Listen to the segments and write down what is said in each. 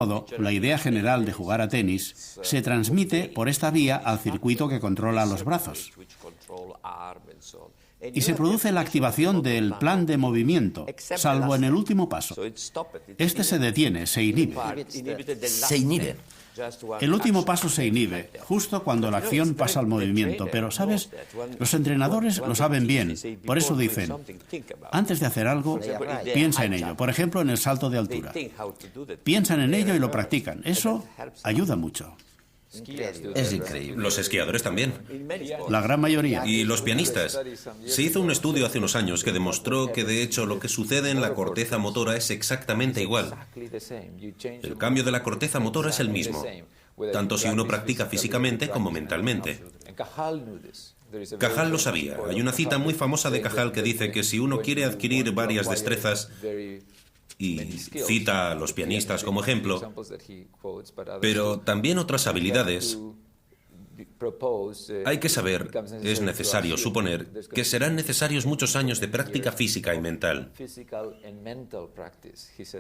modo, la idea general de jugar a tenis se transmite por esta vía al circuito que controla los brazos. Y se produce la activación del plan de movimiento, salvo en el último paso. Este se detiene, se inhibe. Se inhibe. El último paso se inhibe, justo cuando la acción pasa al movimiento, pero, ¿sabes? Los entrenadores lo saben bien, por eso dicen, antes de hacer algo, piensa en ello, por ejemplo, en el salto de altura. Piensan en ello y lo practican, eso ayuda mucho. Es increíble. Los esquiadores también. La gran mayoría. Y los pianistas. Se hizo un estudio hace unos años que demostró que, de hecho, lo que sucede en la corteza motora es exactamente igual. El cambio de la corteza motora es el mismo, tanto si uno practica físicamente como mentalmente. Cajal lo sabía. Hay una cita muy famosa de Cajal que dice que si uno quiere adquirir varias destrezas, y cita a los pianistas como ejemplo, pero también otras habilidades, hay que saber, es necesario suponer, que serán necesarios muchos años de práctica física y mental.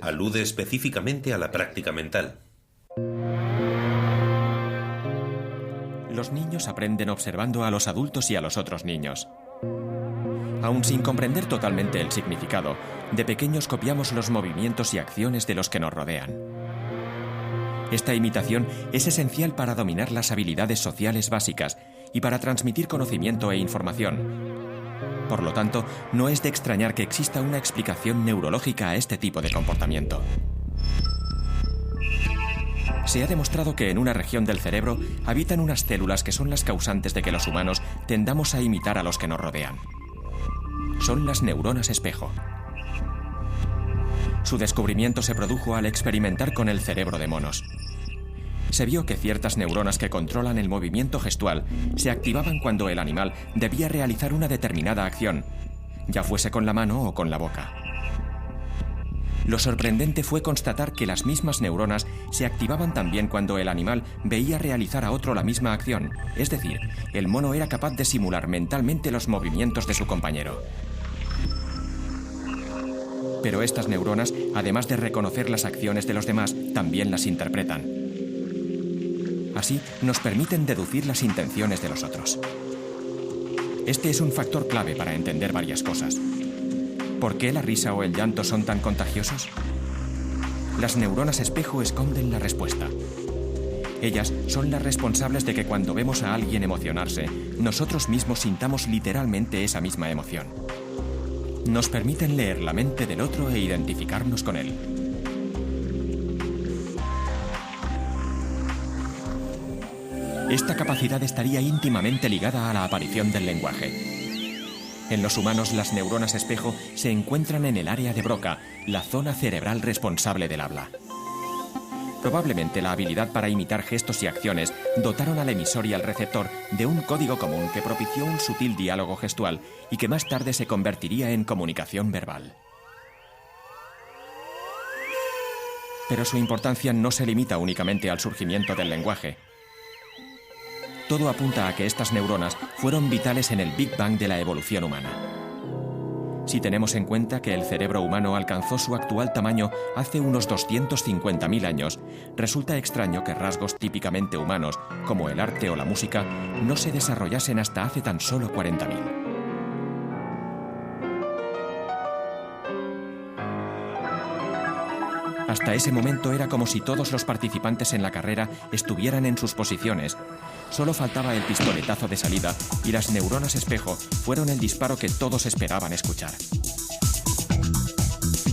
Alude específicamente a la práctica mental. Los niños aprenden observando a los adultos y a los otros niños. Aun sin comprender totalmente el significado, de pequeños copiamos los movimientos y acciones de los que nos rodean. Esta imitación es esencial para dominar las habilidades sociales básicas y para transmitir conocimiento e información. Por lo tanto, no es de extrañar que exista una explicación neurológica a este tipo de comportamiento. Se ha demostrado que en una región del cerebro habitan unas células que son las causantes de que los humanos tendamos a imitar a los que nos rodean. Son las neuronas espejo. Su descubrimiento se produjo al experimentar con el cerebro de monos. Se vio que ciertas neuronas que controlan el movimiento gestual se activaban cuando el animal debía realizar una determinada acción, ya fuese con la mano o con la boca. Lo sorprendente fue constatar que las mismas neuronas se activaban también cuando el animal veía realizar a otro la misma acción, es decir, el mono era capaz de simular mentalmente los movimientos de su compañero. Pero estas neuronas, además de reconocer las acciones de los demás, también las interpretan. Así, nos permiten deducir las intenciones de los otros. Este es un factor clave para entender varias cosas. ¿Por qué la risa o el llanto son tan contagiosos? Las neuronas espejo esconden la respuesta. Ellas son las responsables de que cuando vemos a alguien emocionarse, nosotros mismos sintamos literalmente esa misma emoción. Nos permiten leer la mente del otro e identificarnos con él. Esta capacidad estaría íntimamente ligada a la aparición del lenguaje. En los humanos, las neuronas espejo se encuentran en el área de Broca, la zona cerebral responsable del habla. Probablemente la habilidad para imitar gestos y acciones dotaron al emisor y al receptor de un código común que propició un sutil diálogo gestual y que más tarde se convertiría en comunicación verbal. Pero su importancia no se limita únicamente al surgimiento del lenguaje. Todo apunta a que estas neuronas fueron vitales en el Big Bang de la evolución humana. Si tenemos en cuenta que el cerebro humano alcanzó su actual tamaño hace unos 250.000 años, resulta extraño que rasgos típicamente humanos, como el arte o la música, no se desarrollasen hasta hace tan solo 40.000. Hasta ese momento era como si todos los participantes en la carrera estuvieran en sus posiciones. Solo faltaba el pistoletazo de salida y las neuronas espejo fueron el disparo que todos esperaban escuchar.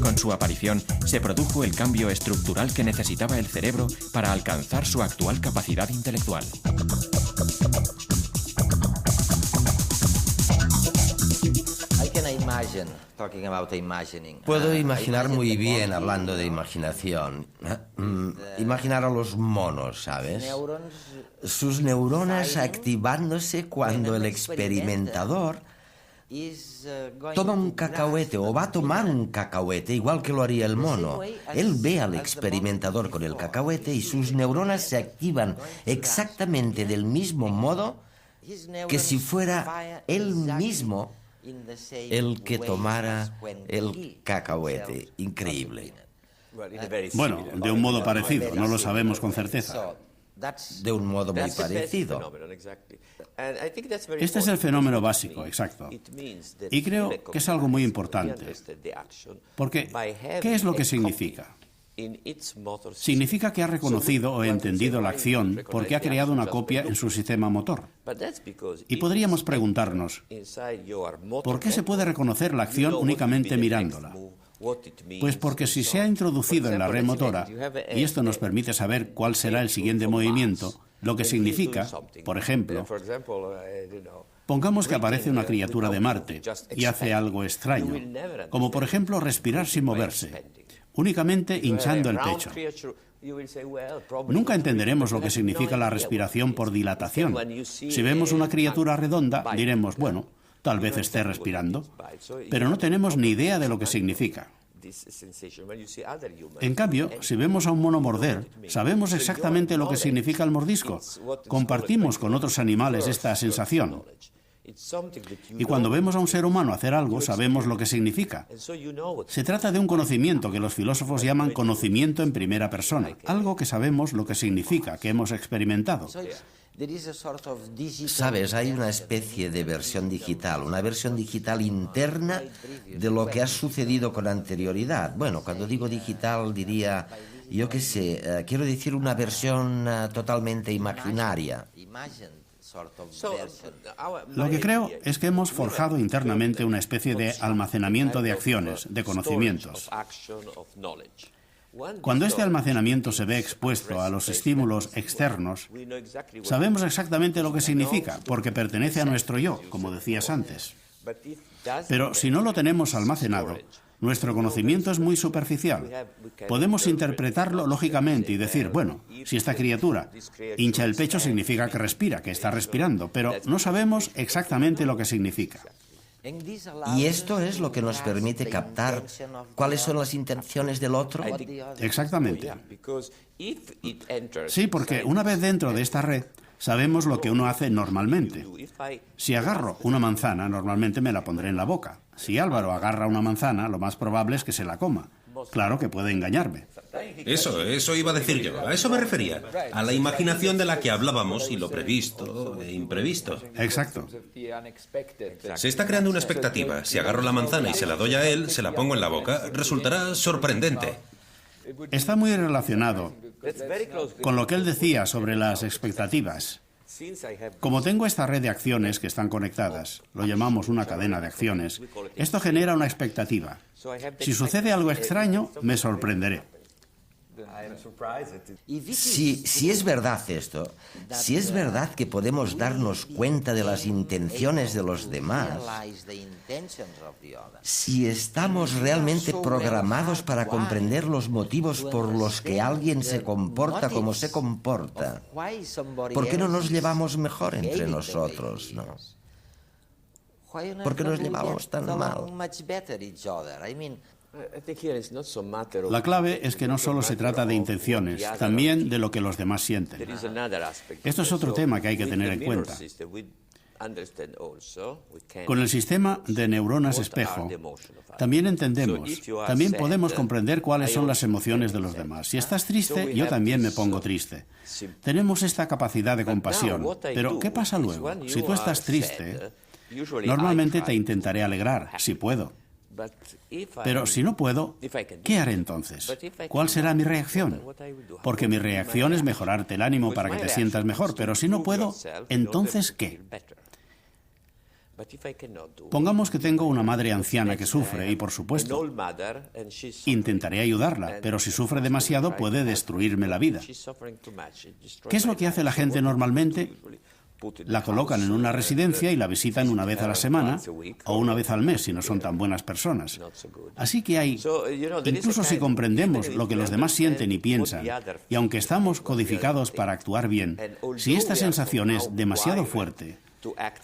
Con su aparición, se produjo el cambio estructural que necesitaba el cerebro para alcanzar su actual capacidad intelectual. Puedo imaginar muy bien hablando de imaginación. Imaginar a los monos, ¿sabes? Sus neuronas activándose cuando el experimentador toma un cacahuete o va a tomar un cacahuete igual que lo haría el mono. Él ve al experimentador con el cacahuete y sus neuronas se activan exactamente del mismo modo que si fuera él mismo el que tomara el cacahuete. Increíble. Bueno, de un modo parecido, no lo sabemos con certeza. De un modo muy parecido. Este es el fenómeno básico, exacto. Y creo que es algo muy importante. Porque, ¿qué es lo que significa? Significa que ha reconocido o entendido la acción porque ha creado una copia en su sistema motor. Y podríamos preguntarnos, ¿por qué se puede reconocer la acción únicamente mirándola? Pues porque si se ha introducido en la red motora, y esto nos permite saber cuál será el siguiente movimiento, lo que significa, por ejemplo, pongamos que aparece una criatura de Marte y hace algo extraño, como por ejemplo respirar sin moverse, únicamente hinchando el pecho. Nunca entenderemos lo que significa la respiración por dilatación. Si vemos una criatura redonda, diremos, bueno, tal vez esté respirando, pero no tenemos ni idea de lo que significa. En cambio, si vemos a un mono morder, sabemos exactamente lo que significa el mordisco. Compartimos con otros animales esta sensación. Y cuando vemos a un ser humano hacer algo, sabemos lo que significa. Se trata de un conocimiento que los filósofos llaman conocimiento en primera persona, algo que sabemos lo que significa, que hemos experimentado. Sabes, hay una especie de versión digital, una versión digital interna de lo que ha sucedido con anterioridad. Bueno, cuando digo digital diría, yo qué sé, quiero decir una versión totalmente imaginaria. Lo que creo es que hemos forjado internamente una especie de almacenamiento de acciones, de conocimientos. Cuando este almacenamiento se ve expuesto a los estímulos externos, sabemos exactamente lo que significa, porque pertenece a nuestro yo, como decías antes. Pero si no lo tenemos almacenado, nuestro conocimiento es muy superficial. Podemos interpretarlo lógicamente y decir, bueno, si esta criatura hincha el pecho significa que respira, que está respirando, pero no sabemos exactamente lo que significa. Y esto es lo que nos permite captar cuáles son las intenciones del otro. Exactamente. Sí, porque una vez dentro de esta red, sabemos lo que uno hace normalmente. Si agarro una manzana, normalmente me la pondré en la boca. Si Álvaro agarra una manzana, lo más probable es que se la coma. Claro que puede engañarme. Eso iba a decir yo. A eso me refería. A la imaginación de la que hablábamos y lo previsto e imprevisto. Exacto. Se está creando una expectativa. Si agarro la manzana y se la doy a él, se la pongo en la boca, resultará sorprendente. Está muy relacionado con lo que él decía sobre las expectativas. Como tengo esta red de acciones que están conectadas, lo llamamos una cadena de acciones, esto genera una expectativa. Si sucede algo extraño, me sorprenderé. Si es verdad esto, si es verdad que podemos darnos cuenta de las intenciones de los demás, si estamos realmente programados para comprender los motivos por los que alguien se comporta como se comporta, ¿por qué no nos llevamos mejor entre nosotros, no? ¿Por qué nos llevamos tan mal? La clave es que no solo se trata de intenciones, también de lo que los demás sienten. Esto es otro tema que hay que tener en cuenta. Con el sistema de neuronas espejo, también entendemos, también podemos comprender cuáles son las emociones de los demás. Si estás triste, yo también me pongo triste. Tenemos esta capacidad de compasión. Pero, ¿qué pasa luego? Si tú estás triste, normalmente te intentaré alegrar, si puedo. Pero si no puedo, ¿qué haré entonces? ¿Cuál será mi reacción? Porque mi reacción es mejorarte el ánimo para que te sientas mejor, pero si no puedo, ¿entonces qué? Pongamos que tengo una madre anciana que sufre y, por supuesto, intentaré ayudarla, pero si sufre demasiado puede destruirme la vida. ¿Qué es lo que hace la gente normalmente? La colocan en una residencia y la visitan una vez a la semana o una vez al mes si no son tan buenas personas. Así que incluso si comprendemos lo que los demás sienten y piensan, y aunque estamos codificados para actuar bien, si esta sensación es demasiado fuerte,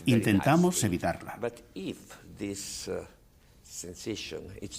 intentamos evitarla.